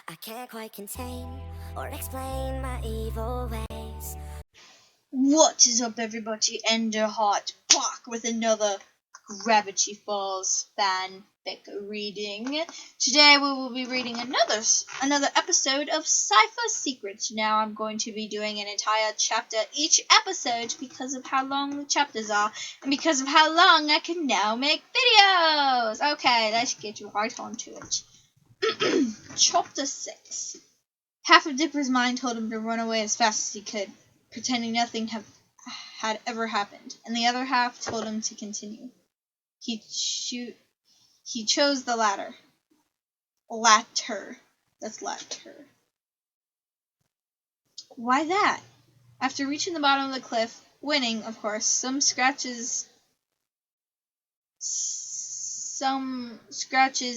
I can't quite contain or explain my evil ways. What is up, everybody? Enderheart back with another Gravity Falls fanfic reading. Today we will be reading another episode of Cipher Secrets. Now I'm going to be doing an entire chapter each episode because of how long the chapters are and because of how long I can now make videos. Okay, let's get right on to it. Chapter 6. Half of Dipper's mind told him to run away as fast as he could, pretending nothing had ever happened, and the other half told him to continue. He chose the latter. Latter. That's latter. Why that? After reaching the bottom of the cliff, winning, of course, some scratches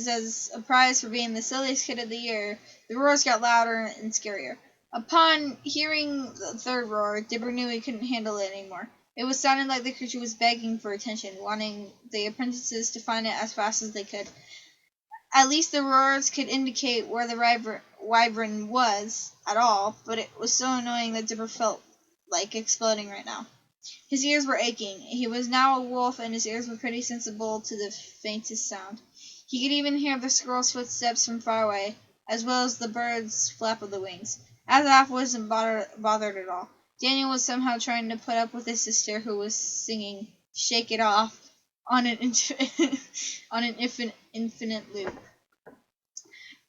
as a prize for being the silliest kid of the year, the roars got louder and scarier. Upon hearing the third roar, Dipper knew he couldn't handle it anymore. It was sounding like the creature was begging for attention, wanting the apprentices to find it as fast as they could. At least the roars could indicate where the wyvern was at all, but it was so annoying that Dipper felt like exploding right now. His ears were aching. He was now a wolf, and his ears were pretty sensible to the faintest sound. He could even hear the squirrel's footsteps from far away, as well as the bird's flap of the wings. Azaf wasn't bothered at all. Daniel was somehow trying to put up with his sister, who was singing "Shake It Off" on an infinite loop.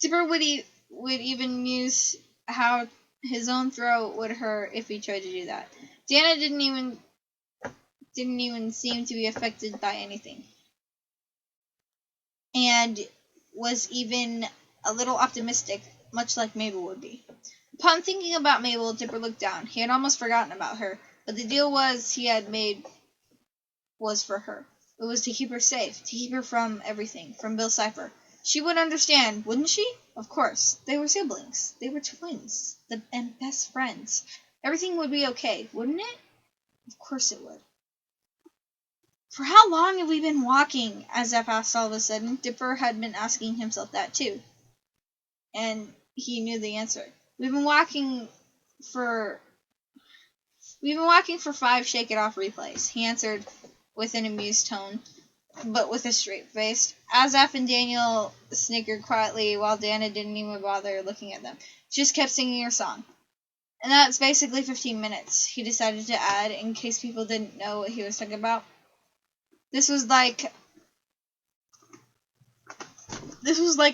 Dipper would even muse how his own throat would hurt if he tried to do that. Dana didn't even seem to be affected by anything, and was even a little optimistic, much like Mabel would be. Upon thinking about Mabel, Dipper looked down. He had almost forgotten about her, but the deal he had made was for her. It was to keep her safe, to keep her from everything, from Bill Cipher. She would understand, wouldn't she? Of course. They were siblings. They were twins. And best friends. Everything would be okay, wouldn't it? Of course it would. For how long have we been walking? Azaf asked all of a sudden. Dipper had been asking himself that too. And he knew the answer. We've been walking for 5 Shake It Off replays, he answered with an amused tone, but with a straight face. Azaf and Daniel snickered quietly while Dana didn't even bother looking at them. She just kept singing her song. And that's basically 15 minutes, he decided to add, in case people didn't know what he was talking about. This was like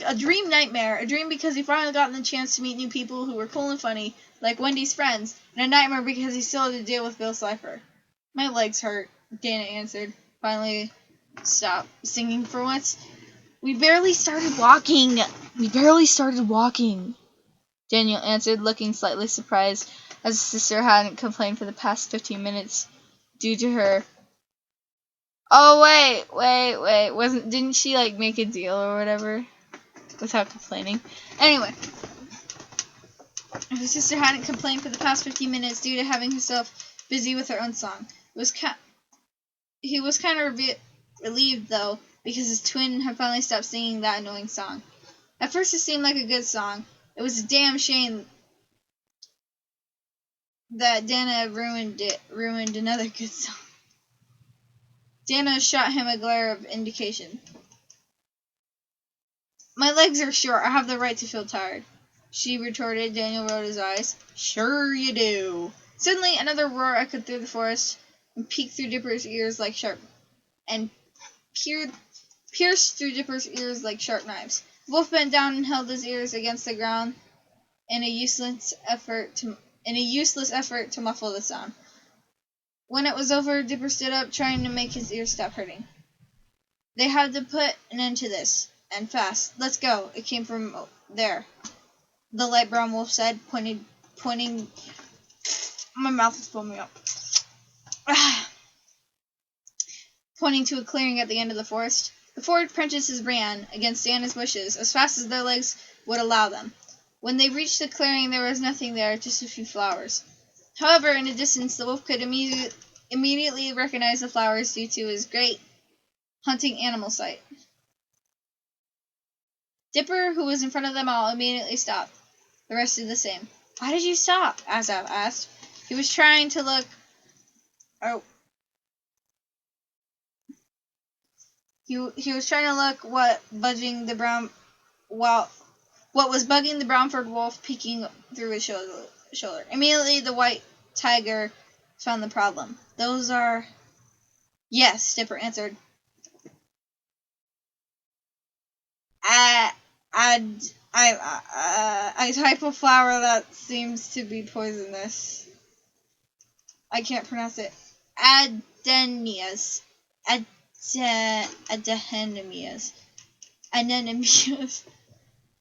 a dream nightmare. A dream because he finally got the chance to meet new people who were cool and funny, like Wendy's friends, and a nightmare because he still had to deal with Bill Cipher. My legs hurt, Dana answered. Finally stopped singing for once. We barely started walking, Daniel answered, looking slightly surprised, as his sister hadn't complained for the past 15 minutes due to her. Oh, wait. Didn't she, make a deal or whatever? Without complaining. Anyway. Her sister hadn't complained for the past 15 minutes due to having herself busy with her own song. He was kind of relieved, though, because his twin had finally stopped singing that annoying song. At first it seemed like a good song. It was a damn shame that Dana ruined another good song. Dana shot him a glare of indication. My legs are short. I have the right to feel tired, she retorted. Daniel rolled his eyes. Sure you do. Suddenly, another roar echoed through the forest and peeked through Dipper's ears like pierced through Dipper's ears like sharp knives. The wolf bent down and held his ears against the ground in a useless effort to muffle the sound. When it was over, Dipper stood up, trying to make his ears stop hurting. They had to put an end to this, and fast. Let's go. It came from there, the light brown wolf said, pointing. My mouth is foaming up. Pointing to a clearing at the end of the forest. The 4 apprentices ran against Dana's bushes as fast as their legs would allow them. When they reached the clearing, there was nothing there, just a few flowers. However, in the distance, the wolf could immediately recognize the flowers due to his great hunting animal sight. Dipper, who was in front of them all, immediately stopped. The rest did the same. Why did you stop? Azaf asked. He was trying to look... Oh. He was trying to look what was bugging the brown-furred wolf peeking through his shoulder. Immediately, the white tiger found the problem. Those are... Yes, Dipper answered. A type of flower that seems to be poisonous. I can't pronounce it. Adenias. Adenias.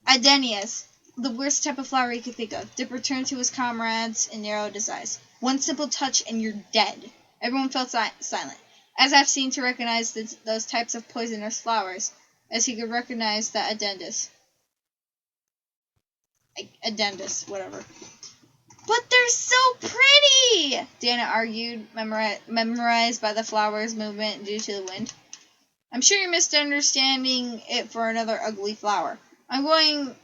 Adenias. The worst type of flower he could think of. Dipper turned to his comrades and narrowed his eyes. One simple touch and you're dead. Everyone fell silent. Azaf seemed to recognize those types of poisonous flowers, as he could recognize the Addendus, whatever. But they're so pretty! Dana argued, memorized by the flower's movement due to the wind. I'm sure you're misunderstanding it for another ugly flower. I'm going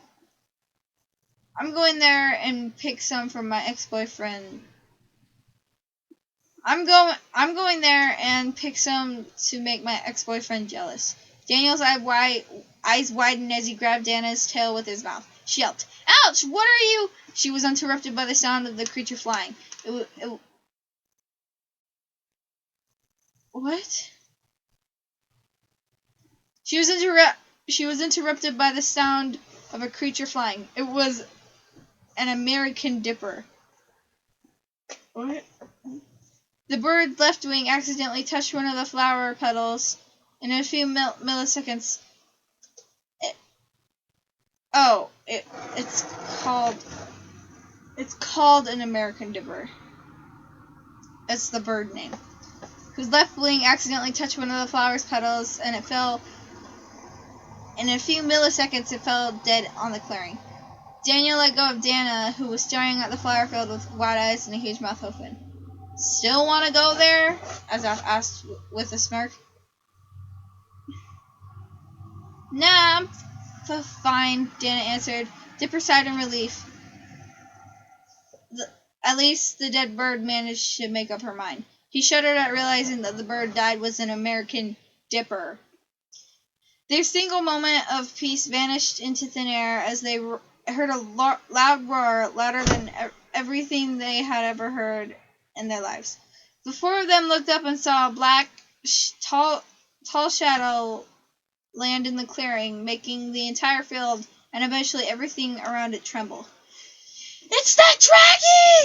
there and pick some from my ex-boyfriend. I'm going there and pick some to make my ex-boyfriend jealous. Daniel's eyes widened as he grabbed Dana's tail with his mouth. She yelped, "Ouch! What are you?" She was interrupted by the sound of the creature flying. What? She was interrupted by the sound of a creature flying. It was an American dipper. What? The bird's left wing accidentally touched one of the flower petals. In a few milliseconds, it's called an American dipper. That's the bird name. Whose left wing accidentally touched one of the flower's petals, and it fell. In a few milliseconds, it fell dead on the clearing. Daniel let go of Dana, who was staring at the flower field with wide eyes and a huge mouth open. Still want to go there? Azaf asked with a smirk. Nah, I'm fine, Dana answered. Dipper sighed in relief. At least the dead bird managed to make up her mind. He shuddered at realizing that the bird died was an American dipper. Their single moment of peace vanished into thin air as they heard a loud roar, louder than everything they had ever heard in their lives. The four of them looked up and saw a black, tall shadow land in the clearing, making the entire field and eventually everything around it tremble. "It's that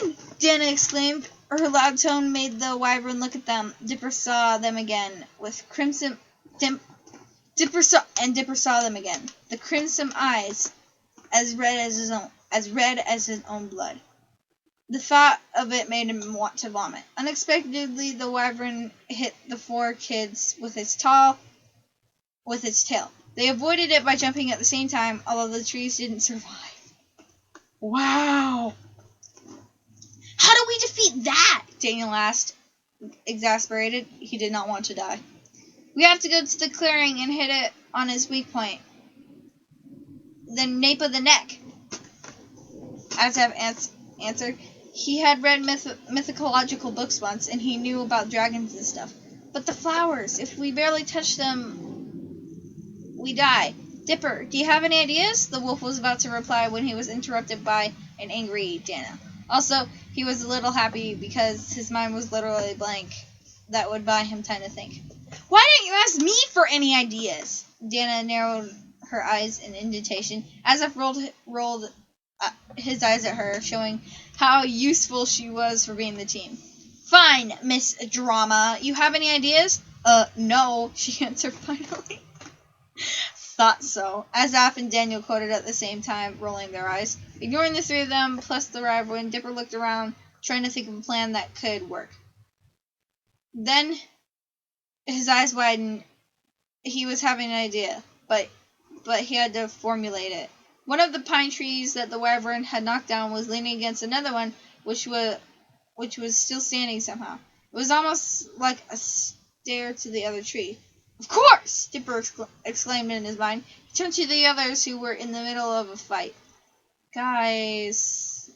dragon!" Dana exclaimed. Her loud tone made the wyvern look at them. Dipper saw them again with crimson. Dipper saw them again. The crimson eyes, as red as his own blood. The thought of it made him want to vomit. Unexpectedly, the wyvern hit the four kids with its tail. They avoided it by jumping at the same time, although the trees didn't survive. Wow! How do we defeat that? Daniel asked, exasperated. He did not want to die. We have to go to the clearing and hit it on his weak point. The nape of the neck. Azab answered. He had read mythological books once, and he knew about dragons and stuff. But the flowers, if we barely touch them, we die. Dipper, do you have any ideas? The wolf was about to reply when he was interrupted by an angry Dana. Also, he was a little happy because his mind was literally blank. That would buy him time to think. Why didn't you ask me for any ideas? Dana narrowed her eyes in indignation. Azaf rolled his eyes at her, showing how useful she was for being the team. Fine, Miss Drama. You have any ideas? No, she answered finally. Thought so. Azaf and Daniel quoted at the same time, rolling their eyes. Ignoring the three of them, plus the rival, Dipper looked around, trying to think of a plan that could work. Then his eyes widened. He was having an idea, but he had to formulate it. One of the pine trees that the wyvern had knocked down was leaning against another one, which was still standing somehow. It was almost like a stair to the other tree. Of course! Dipper exclaimed in his mind. He turned to the others who were in the middle of a fight. Guys,